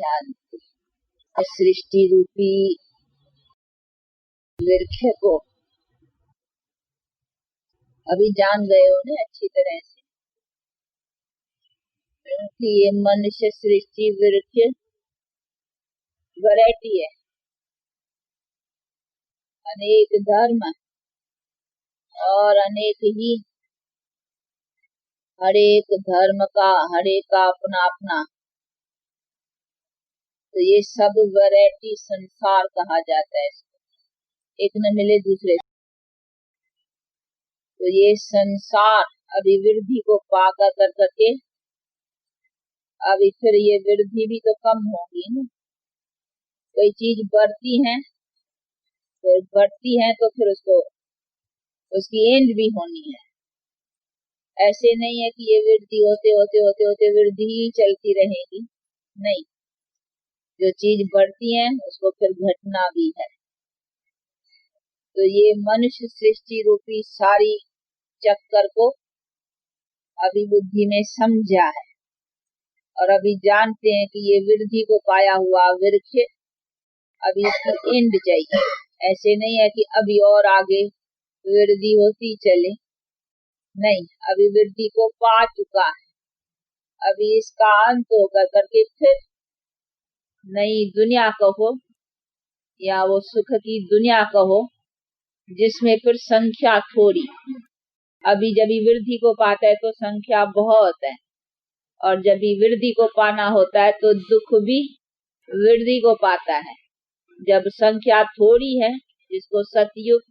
शांति। सृष्टि रूपी वृक्ष को अभी जान गए हो ना अच्छी तरह से, क्योंकि ये मनुष्य सृष्टि वृक्ष वैरायटी है, अनेक धर्म और अनेक ही, हर एक धर्म का हर एक का अपना अपना, तो ये सब वैरायटी संसार कहा जाता है। एक न मिले दूसरे, तो ये संसार अभिवृद्धि को पाकर कर करके अभी फिर ये वृद्धि भी तो कम होगी ना। कोई चीज बढ़ती है तो फिर उसको उसकी एंड भी होनी है। ऐसे नहीं है कि ये वृद्धि होते होते होते होते वृद्धि ही चलती रहेगी, नहीं, जो चीज बढ़ती है उसको फिर घटना भी है। तो ये मनुष्य सृष्टि रूपी सारी चक्कर को अभी बुद्धि में समझा है और अभी जानते हैं कि ये वृद्धि को पाया हुआ वृक्ष अभी इसकी एंड चाहिए। ऐसे नहीं है कि अभी और आगे वृद्धि होती चले, नहीं, अभी वृद्धि को पा चुका है, अभी इसका अंत होकर करके फिर नई दुनिया कहो या वो सुख की दुनिया कहो, जिसमें फिर संख्या थोड़ी। अभी जब वृद्धि को पाता है तो संख्या बहुत है, और जब वृद्धि को पाना होता है तो दुख भी वृद्धि को पाता है। जब संख्या थोड़ी है, जिसको सतयुग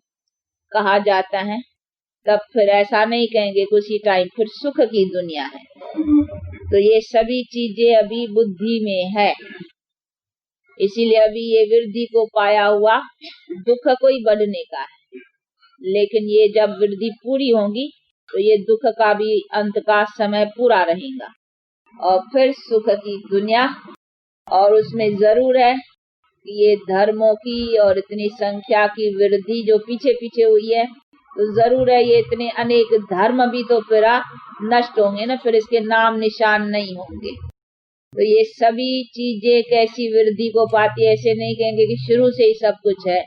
कहा जाता है, तब फिर ऐसा नहीं कहेंगे कुछ ही टाइम फिर सुख की दुनिया है। तो ये सभी चीजें अभी बुद्धि में है, इसीलिए अभी ये वृद्धि को पाया हुआ दुख कोई बढ़ने का है। लेकिन ये जब वृद्धि पूरी होगी तो ये दुख का भी अंत का समय पूरा रहेगा और फिर सुख की दुनिया। और उसमें जरूर है कि ये धर्मों की और इतनी संख्या की वृद्धि जो पीछे पीछे हुई है, तो जरूर है ये इतने अनेक धर्म भी तो फिर नष्ट होंगे ना, फिर इसके नाम निशान नहीं होंगे। तो ये सभी चीजें कैसी वृद्धि को पाती है, ऐसे नहीं कहेंगे कि शुरू से ही सब कुछ है,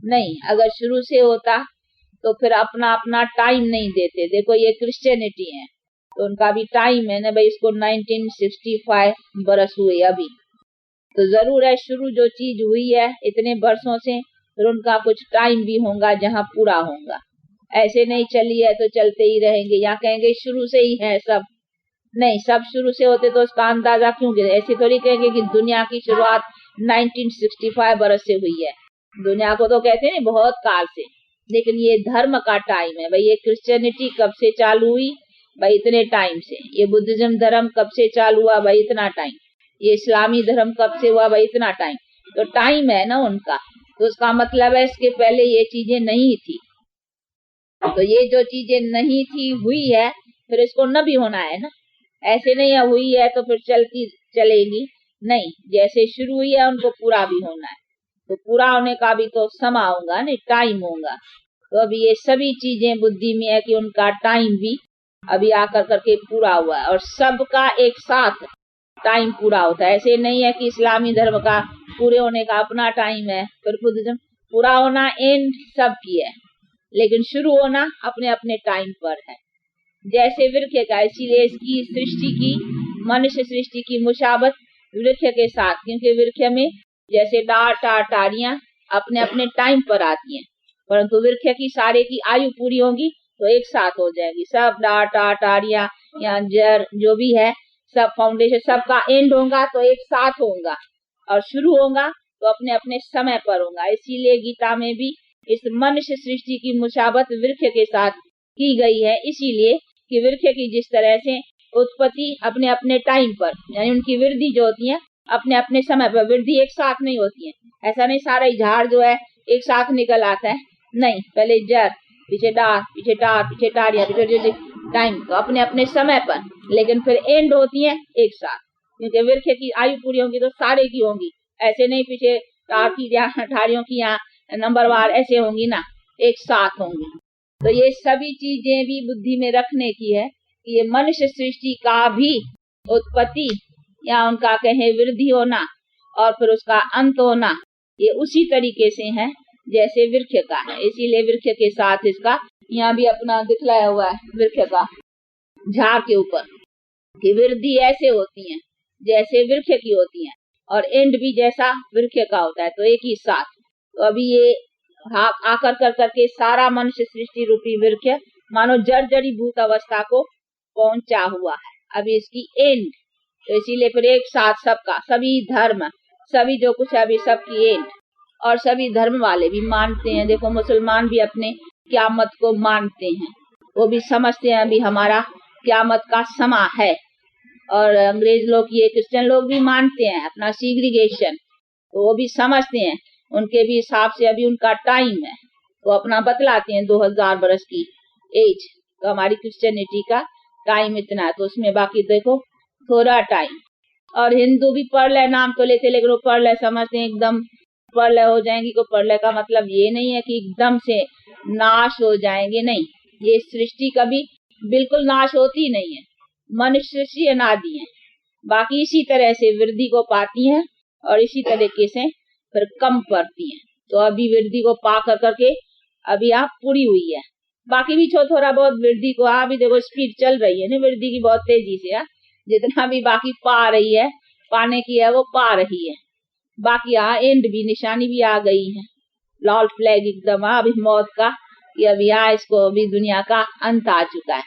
नहीं। अगर शुरू से होता तो फिर अपना अपना टाइम नहीं देते। देखो ये क्रिश्चियनिटी है तो उनका भी टाइम है ना भाई, इसको 1965 बरस हुए अभी, तो जरूर है शुरू जो चीज हुई है इतने वर्षों से, फिर उनका कुछ टाइम भी होगा जहाँ पूरा होगा। ऐसे नहीं चली है तो चलते ही रहेंगे, या कहेंगे शुरू से ही है सब, नहीं, सब शुरू से होते तो उसका अंदाजा क्यों गिरे। ऐसे थोड़ी कहेंगे कि दुनिया की शुरुआत 1965 बरस से हुई है, दुनिया को तो कहते हैं बहुत काल से। लेकिन ये धर्म का टाइम है भाई, ये क्रिश्चियनिटी कब से चालू हुई भाई, इतने टाइम से। ये बुद्धिज्म धर्म कब से चालू हुआ भाई, इतना टाइम। ये इस्लामी धर्म कब से हुआ भाई, इतना टाइम। तो टाइम है ना उनका, तो उसका मतलब है इसके पहले ये चीजें नहीं थी। तो ये जो चीजें नहीं थी हुई है, फिर इसको न भी होना है ना। ऐसे नहीं है हुई है तो फिर चलती चलेगी, नहीं, जैसे शुरू हुई है उनको पूरा भी होना है, तो पूरा होने का भी तो समय होगा नहीं, टाइम होगा। तो अभी ये सभी चीजें बुद्धि में है कि उनका टाइम भी अभी आकर करके पूरा हुआ है, और सबका एक साथ टाइम पूरा होता है। ऐसे नहीं है कि इस्लामी धर्म का पूरे होने का अपना टाइम है, फिर बुद्धिज्म पूरा होना एंड सबकी है, लेकिन शुरू होना अपने अपने टाइम पर है। जैसे वृक्ष का, इसीलिए इसकी सृष्टि की, मनुष्य सृष्टि की मुशाबत वृक्ष के साथ, क्योंकि वृक्ष में जैसे टारियां अपने अपने टाइम पर आती हैं, परंतु वृक्ष की सारे की आयु पूरी होगी तो एक साथ हो जाएगी। सब टारियां या जड़ जो भी है, सब फाउंडेशन सबका एंड होगा तो एक साथ होगा, और शुरू होगा तो अपने अपने समय पर होगा। इसीलिए गीता में भी इस मनुष्य सृष्टि की मुशाबत वृक्ष के साथ की गई है, इसीलिए कि वृक्ष की जिस तरह से उत्पत्ति अपने अपने टाइम पर, यानी उनकी वृद्धि जो होती है अपने अपने समय पर, वृद्धि एक साथ नहीं होती है। ऐसा नहीं सारा ही झाड़ जो है एक साथ निकल आता है, नहीं, पहले जड़, पीछे डार, पीछे टार, पीछे टारिया, पीछे टाइम, तो अपने अपने समय पर, लेकिन फिर एंड होती है एक साथ, क्योंकि वृक्ष की आयु पूरी होगी तो सारे की होंगी। ऐसे नहीं पीछे टार की ठारियों की यहाँ नंबरवार ऐसे होंगी ना, एक साथ होंगी। तो ये सभी चीजें भी बुद्धि में रखने की है कि ये मनुष्य सृष्टि का भी उत्पत्ति या उनका कहें वृद्धि होना और फिर उसका अंत होना, ये उसी तरीके से है जैसे वृक्ष का है। इसीलिए वृक्ष के साथ इसका यहाँ भी अपना दिखलाया हुआ है वृक्ष का झाड़ के ऊपर कि वृद्धि ऐसे होती है जैसे वृक्ष की होती है और एंड भी जैसा वृक्ष का होता है, तो एक ही साथ। तो अभी ये आकर कर करके सारा मनुष्य सृष्टि रूपी वृक्ष मानो जर्जरी भूत अवस्था को पहुंचा हुआ है, अभी इसकी एंड। तो इसीलिए फिर एक साथ सबका, सभी धर्म, सभी जो कुछ है अभी सबकी एंड। और सभी धर्म वाले भी मानते हैं, देखो मुसलमान भी अपने क़यामत को मानते हैं, वो भी समझते हैं अभी हमारा क़यामत का समा है। और अंग्रेज लोग, ये क्रिश्चियन लोग भी मानते हैं अपना सीग्रीगेशन, तो वो भी समझते हैं, उनके भी हिसाब से अभी उनका टाइम है, वो अपना बतलाते हैं 2000 बरस की एज, तो हमारी क्रिश्चियनिटी का टाइम इतना है, तो उसमें बाकी देखो थोड़ा टाइम। और हिंदू भी प्रलय नाम तो लेते, लेकिन वो प्रलय समझते हैं एकदम प्रलय हो जाएंगी। को प्रलय का मतलब ये नहीं है कि एकदम से नाश हो जाएंगे, नहीं, ये सृष्टि कभी बिल्कुल नाश होती नहीं है, मनुष्य सृष्टि अनादि है, बाकी इसी तरह से वृद्धि को पाती हैं और इसी तरीके से फिर कम पड़ती हैं। तो अभी वृद्धि को पा कर करके अभी आप पूरी हुई है, बाकी भी थोड़ा बहुत वृद्धि को अभी देखो स्पीड चल रही है ना वृद्धि की, बहुत तेजी से है, जितना भी बाकी पा रही है, पाने की है वो पा रही है। बाकी यहाँ एंड भी, निशानी भी आ गई है, लाल फ्लैग एकदम अभी मौत का, कि अभी यहाँ इसको अभी दुनिया का अंत आ चुका है।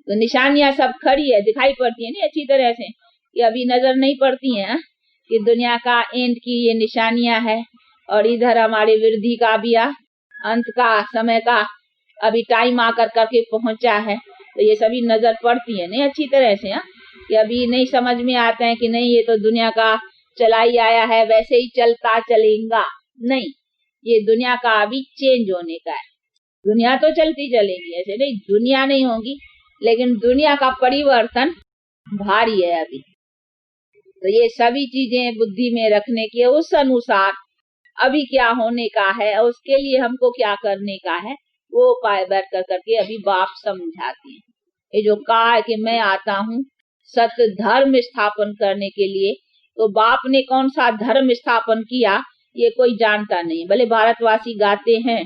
तो निशानियां सब खड़ी है, दिखाई पड़ती है ना अच्छी तरह से, कि अभी नजर नहीं पड़ती हैं कि दुनिया का एंड की ये निशानियां है। और इधर हमारी वृद्धि का भी अंत का समय का अभी टाइम आकर करके पहुंचा है, तो ये सभी नजर पड़ती है ना अच्छी तरह से, कि अभी नहीं समझ में आता है कि नहीं ये तो दुनिया का चला ही आया है, वैसे ही चलता चलेगा, नहीं, ये दुनिया का अभी चेंज होने का है। दुनिया तो चलती चलेगी, ऐसे नहीं दुनिया नहीं होगी, लेकिन दुनिया का परिवर्तन भारी है अभी। तो ये सभी चीजें बुद्धि में रखने के, उस अनुसार अभी क्या होने का है, उसके लिए हमको क्या करने का है, वो उपाय बैठ कर करके अभी बाप समझाती है। ये जो कहा है कि मैं आता हूँ सत्य धर्म स्थापन करने के लिए, तो बाप ने कौन सा धर्म स्थापन किया ये कोई जानता नहीं। भले भारतवासी गाते हैं,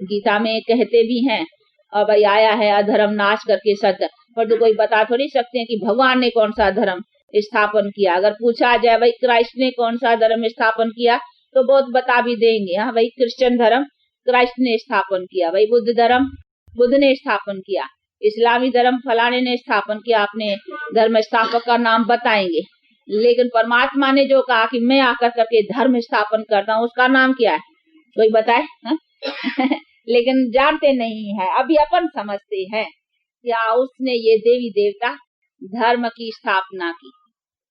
गीता में कहते भी हैं, और भाई आया है अधर्म नाश करके सत्य, पर तो कोई बता थोड़ी सकते हैं कि भगवान ने कौन सा धर्म स्थापन किया। अगर पूछा जाए भाई क्राइस्ट ने कौन सा धर्म स्थापन किया, तो बहुत बता भी देंगे, हाँ भाई क्रिश्चियन धर्म क्राइस्ट ने स्थापन किया, भाई बुद्ध धर्म बुद्ध ने स्थापन किया, इस्लामी धर्म फलाने ने स्थापन किया, अपने धर्म स्थापक का नाम बताएंगे। लेकिन परमात्मा ने जो कहा कि मैं आकर करके धर्म स्थापन करता हूँ, उसका नाम क्या है, कोई बताए? लेकिन जानते नहीं है, अभी अपन समझते हैं क्या उसने ये देवी देवता धर्म की स्थापना की।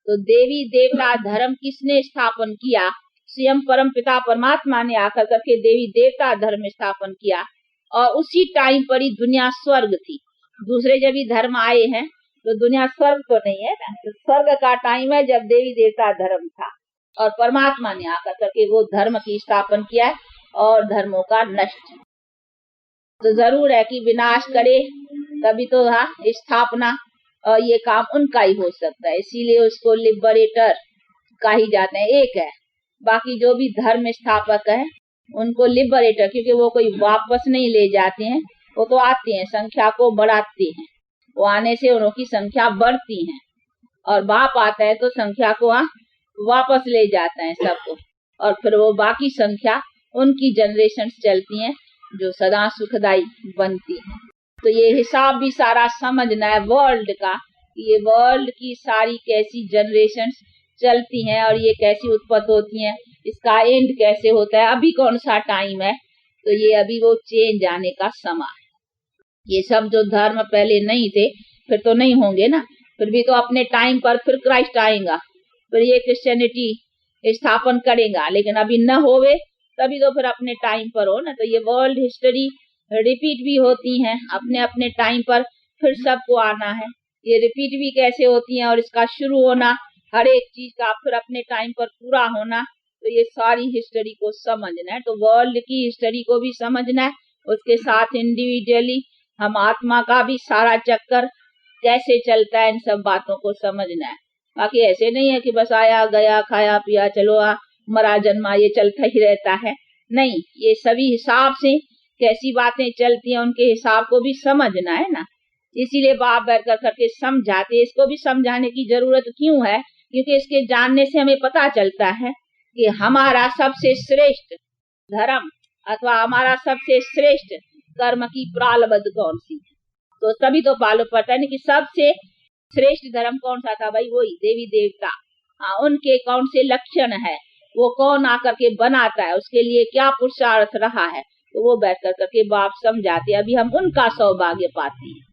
तो देवी देवता धर्म किसने स्थापन किया? स्वयं परम पिता परमात्मा ने आकर करके देवी देवता धर्म स्थापन किया, और उसी टाइम पर ही दुनिया स्वर्ग थी। दूसरे जब भी धर्म आए हैं तो दुनिया स्वर्ग तो नहीं है ना, तो स्वर्ग का टाइम है जब देवी देवता धर्म था, और परमात्मा ने आकर करके वो धर्म की स्थापन किया और धर्मों का नष्ट। तो जरूर है कि विनाश करे तभी तो स्थापना, और ये काम उनका ही हो सकता है, इसीलिए उसको लिबरेटर कही जाते हैं। एक है, बाकी जो भी धर्म स्थापक है उनको लिबरेटर, क्योंकि वो कोई वापस नहीं ले जाते हैं, वो तो आते हैं, संख्या को बढ़ाते हैं, वो आने से उनकी संख्या बढ़ती है, और बाप आता है तो संख्या को वापस ले जाता है सबको, और फिर वो बाकी संख्या उनकी जनरेशन चलती हैं जो सदा सुखदाई बनती है। तो ये हिसाब भी सारा समझना है वर्ल्ड का, ये वर्ल्ड की सारी कैसी जनरेशन चलती हैं और ये कैसी उत्पत्ति होती हैं, इसका एंड कैसे होता है, अभी कौन सा टाइम है, तो ये अभी वो चेंज आने का समय है। ये सब जो धर्म पहले नहीं थे फिर तो नहीं होंगे ना, फिर भी तो अपने टाइम पर फिर क्राइस्ट आएगा, फिर ये क्रिश्चियनिटी स्थापन करेगा, लेकिन अभी न होवे तभी तो फिर अपने टाइम पर हो ना। तो ये वर्ल्ड हिस्ट्री रिपीट भी होती हैं अपने अपने टाइम पर, फिर सबको आना है, ये रिपीट भी कैसे होती हैं, और इसका शुरू होना हर एक चीज का फिर अपने टाइम पर पूरा होना। तो ये सारी हिस्ट्री को समझना है, तो वर्ल्ड की हिस्ट्री को भी समझना है, उसके साथ इंडिविजुअली हम आत्मा का भी सारा चक्कर कैसे चलता है, इन सब बातों को समझना है। बाकी ऐसे नहीं है कि बस आया गया खाया पिया चलो मरा जन्मा ये चलता ही रहता है। नहीं, ये सभी हिसाब से कैसी बातें चलती हैं उनके हिसाब को भी समझना है ना। इसीलिए बाप बैठ कर करके समझाते। इसको भी समझाने की जरूरत क्यों है? क्योंकि इसके जानने से हमें पता चलता है कि हमारा सबसे श्रेष्ठ धर्म अथवा हमारा सबसे श्रेष्ठ कर्म की प्रारब्ध कौन सी है। तो तभी तो मालूम पड़ता है ना कि सबसे श्रेष्ठ धर्म कौन सा था भाई, वही देवी देवता। उनके कौन से लक्षण है, वो कौन आकर के बनाता है, उसके लिए क्या पुरुषार्थ रहा है, तो वो बैठ कर करके बाप समझाते। अभी हम उनका सौभाग्य पाते हैं।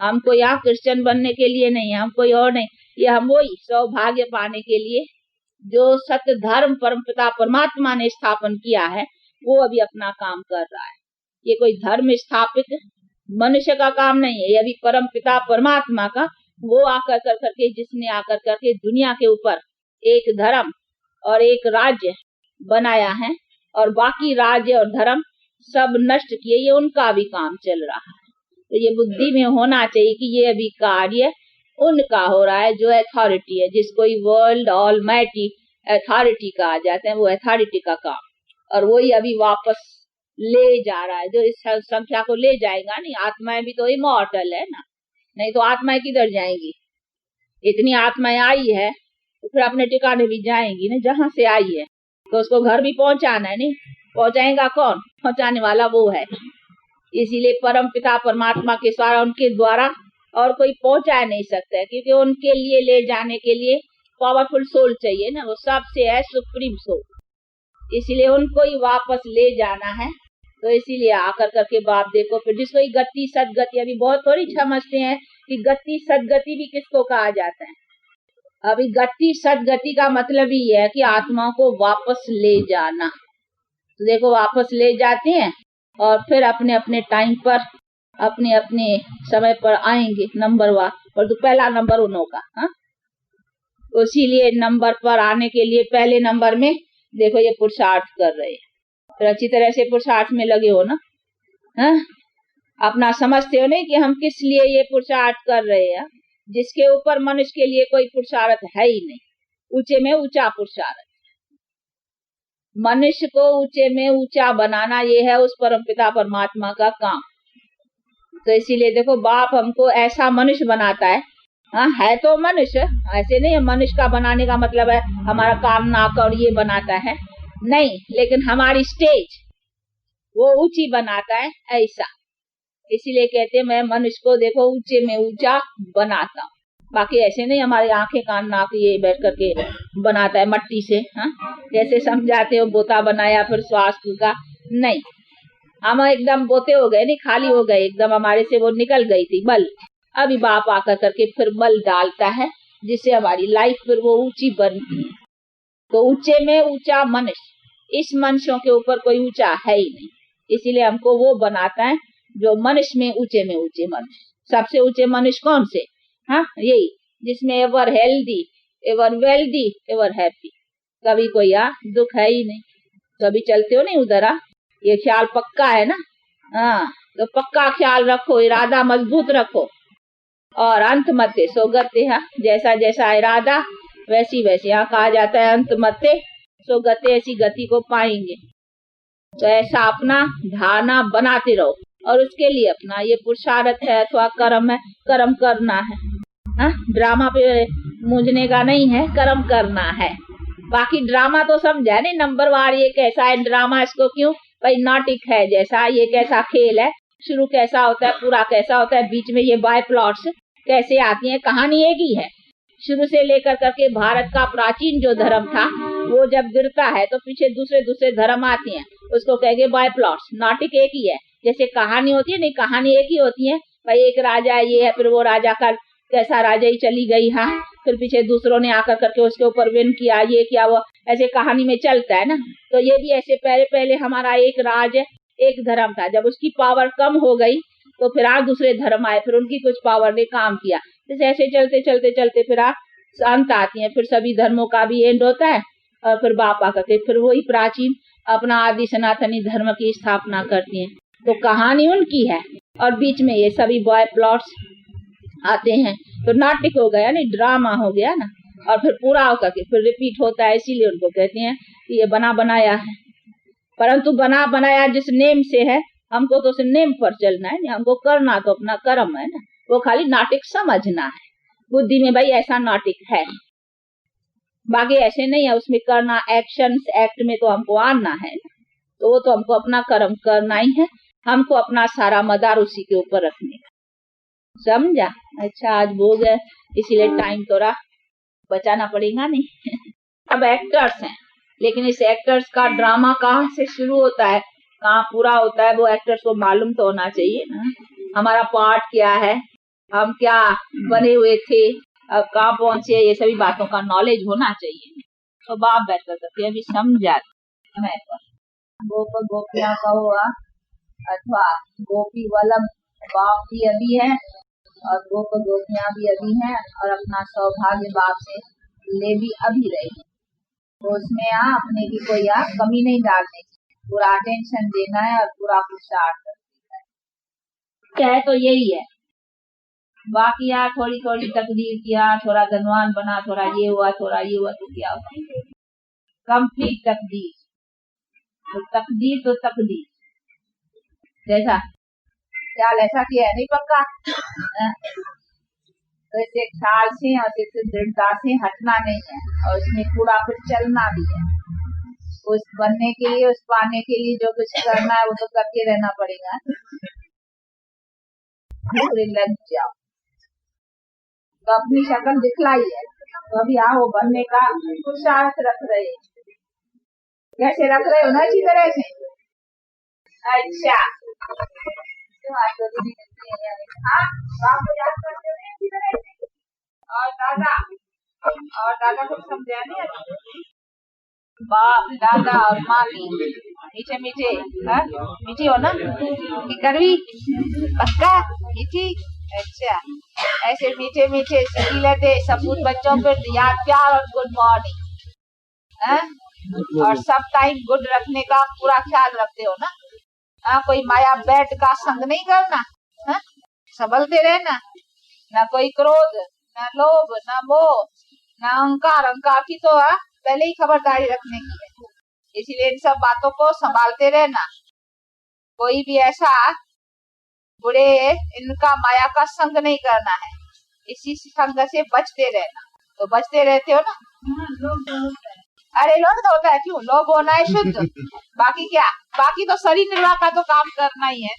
हमको यहाँ क्रिश्चियन बनने के लिए नहीं है, हम कोई और नहीं, ये हम वही सौभाग्य पाने के लिए जो सत्य धर्म परमपिता परमात्मा ने स्थापन किया है वो अभी अपना काम कर रहा है। ये कोई धर्म स्थापित मनुष्य का काम नहीं है, ये अभी परमपिता परमात्मा का, वो आकर कर करके जिसने आकर करके दुनिया के ऊपर एक धर्म और एक राज्य बनाया है और बाकी राज्य और धर्म सब नष्ट किए, ये उनका भी काम चल रहा है। तो ये बुद्धि में होना चाहिए कि ये अभी कार्य उनका हो रहा है जो अथॉरिटी है, जिसको वर्ल्ड ऑलमाइटी अथॉरिटी कहा जाता है, वो अथॉरिटी का काम। और वही अभी वापस ले जा रहा है, जो इस संख्या को ले जाएगा। नहीं, आत्माएं भी तो इमॉर्टल है ना, नहीं तो आत्माएं किधर जाएंगी? इतनी आत्माएं आई है तो फिर अपने ठिकाने भी जाएंगी ना, जहां से आई है। तो उसको घर भी पहुंचाना है, नहीं पहुंचाएगा कौन? पहुंचाने वाला वो है। इसीलिए परम पिता परमात्मा के द्वारा, उनके द्वारा और कोई पहुंचा नहीं सकता है, क्योंकि उनके लिए ले जाने के लिए पावरफुल सोल चाहिए ना, वो सबसे है सुप्रीम सोल। इसीलिए उनको ही वापस ले जाना है। तो इसीलिए आकर करके बाप देखो, फिर जिसको गति सदगति, अभी बहुत थोड़ी समझते हैं कि गति सदगति भी किसको कहा जाता है। अभी गति सदगति का मतलब ही है कि आत्मा को वापस ले जाना। तो देखो वापस ले जाते हैं और फिर अपने अपने टाइम पर अपने अपने समय पर आएंगे नंबरवार। और तो पहला नंबर उन्हों का, इसीलिए नंबर पर आने के लिए पहले नंबर में देखो ये पुरुषार्थ कर रहे हैं। फिर अच्छी तरह से पुरुषार्थ में लगे हो ना, अपना समझते हो नहीं कि हम किस लिए ये पुरुषार्थ कर रहे हैं, जिसके ऊपर मनुष्य के लिए कोई पुरुषार्थ है ही नहीं। ऊंचे में ऊंचा पुरुषार्थ, मनुष्य को ऊंचे में ऊंचा बनाना, ये है उस परमपिता परमात्मा का काम। तो इसीलिए देखो बाप हमको ऐसा मनुष्य बनाता है। है तो मनुष्य, ऐसे नहीं है मनुष्य का बनाने का मतलब है हमारा कान नाक और ये बनाता है, नहीं, लेकिन हमारी स्टेज वो ऊंची बनाता है ऐसा। इसीलिए कहते हैं मैं मनुष्य को देखो ऊंचे में ऊंचा बनाता हूँ। बाकी ऐसे नहीं हमारी आंखें कान नाक ये बैठ करके बनाता है मट्टी से, जैसे समझाते हो बोता बनाया फिर श्वास का, नहीं, हम एकदम बोते हो गए, नहीं खाली हो गए एकदम, हमारे से वो निकल गई थी बल। अभी बाप आकर करके फिर बल डालता है जिससे हमारी लाइफ फिर वो ऊंची बनती है। तो ऊंचे में ऊंचा मनुष्य, इस मनुष्यों के ऊपर कोई ऊंचा है ही नहीं। इसीलिए हमको वो बनाता है जो मनुष्य में ऊंचे मनुष्य। सबसे ऊंचे मनुष्य कौन से? यही जिसमें ever healthy, ever wealthy, ever happy, कभी कोई दुख है ही नहीं। कभी चलते हो नहीं उधर, ये ख्याल पक्का है ना, तो पक्का ख्याल रखो, इरादा मजबूत रखो और अंत मते सो गते। जैसा जैसा इरादा वैसी वैसी, यहाँ कहा जाता है अंत मते सो गते, ऐसी गति को पाएंगे। तो ऐसा अपना धारणा बनाते रहो और उसके लिए अपना ये पुरुषार्थ है अथवा कर्म है, कर्म करना है। ड्रामा पे मूझने का नहीं है, कर्म करना है। बाकी ड्रामा तो समझा नहीं नंबरवार, ये कैसा है ड्रामा, इसको क्यों भाई नाटक है जैसा, ये कैसा खेल है, शुरू कैसा होता है पूरा कैसा होता है, बीच में ये बाय प्लॉट्स कैसे आती हैं, कहानी एक ही है। शुरू से लेकर करके भारत का प्राचीन जो धर्म था वो जब गिरता है तो पीछे दूसरे दूसरे धर्म आते हैं, उसको कहेंगे बाय प्लॉट्स। नाटक एक ही है, जैसे कहानी होती है नहीं, कहानी एक ही होती है भाई, एक राजा ये है, फिर वो राजा का कैसा राजा ही चली गई, फिर पीछे दूसरों ने आकर करके उसके ऊपर विन किया, ये किया वो, ऐसे कहानी में चलता है ना। तो ये भी ऐसे पहले पहले हमारा एक राज एक धर्म था, जब उसकी पावर कम हो गई तो फिर दूसरे धर्म आए, फिर उनकी कुछ पावर ने काम किया, जैसे ऐसे चलते चलते चलते फिर अंत आती है, फिर सभी धर्मों का भी एंड होता है और फिर बाप आकर के फिर वही प्राचीन अपना आदि सनातनी धर्म की स्थापना करती है। तो कहानी उनकी है और बीच में ये सभी बॉय प्लॉट्स आते हैं, तो नाटक हो गया नहीं, ड्रामा हो गया ना। और फिर पूरा होकर के फिर रिपीट होता है, इसीलिए उनको कहते हैं कि ये बना बनाया है। परंतु बना बनाया जिस नेम से है, हमको तो उस नेम पर चलना है, हमको करना तो अपना कर्म है ना, वो खाली नाटक समझना है बुद्धि में, भाई ऐसा नाटक है, बाकी ऐसे नहीं है। उसमें करना, एक्शन एक्ट में तो हमको आना है ना, तो वो तो हमको अपना कर्म करना ही है, हमको अपना सारा मदार उसी के ऊपर रखने का, समझा। अच्छा, आज भोग है इसीलिए टाइम थोड़ा बचाना पड़ेगा नहीं। अब एक्टर्स हैं, लेकिन इस एक्टर्स का ड्रामा कहाँ से शुरू होता है, कहाँ पूरा होता है, वो एक्टर्स को मालूम तो होना चाहिए ना, हमारा पार्ट क्या है, हम क्या बने हुए थे, अब कहाँ पहुंचे, ये सभी बातों का नॉलेज होना चाहिए। तो बाप बैठ करके अभी समझा मैं गोप गोपियां का हुआ अथवा गोपी वल्लभ बाप भी अभी है और गोप गोपियां भी अभी हैं, और अपना सौभाग्य बाप से ले भी अभी रही, तो उसमें अपने की कोई कमी नहीं डालने की, पूरा अटेंशन देना है और पूरा पुरुषार्थ करना है, क्या है तो यही है। बाकी थोड़ी थोड़ी तकदीर किया, थोड़ा धनवान बना, थोड़ा ये हुआ, थोड़ा ये हुआ, तो क्या हुआ, कंप्लीट तकदीर। तो तकदीर जैसा ख्याल ऐसा किया है नहीं पक्का, तो इसे ख्याल से और इसे दृढ़ता से हटना नहीं है, और उसमें पूरा फिर चलना भी है। उस बनने के लिए, उस पाने के लिए जो कुछ करना है वो तो करके रहना पड़ेगा, लग जाओ तो अपनी शक्ल दिखलाई है, तो अभी वो बनने का पुरुषार्थ रख रहे हैं, कैसे रख रहे हो ना, अच्छी तरह से। अच्छा, और दादा को समझा नहीं, बाप दादा और माँ की मीठे मीठे, मीठी हो ना कि कड़वी, पक्का मीठी। अच्छा, ऐसे मीठे मीठे सीखी सपूत बच्चों पे याद, प्यार और गुड मॉर्निंग, और सब टाइम गुड रखने का पूरा ख्याल रखते हो ना। कोई माया बैठ का संग नहीं करना, संभलते रहना, ना कोई क्रोध, ना लोभ, ना मोह, ना अहंकार। अहंकार की तो पहले ही खबरदारी रखने की है, इसीलिए इन सब बातों को संभालते रहना। कोई भी ऐसा बुरे इनका माया का संग नहीं करना है, इसी संग से बचते रहना। तो बचते रहते हो ना। अरे लोग होता है, क्यों लोग होना है शुद्ध, बाकी क्या, बाकी तो शरीर निर्वाह का तो काम करना ही है।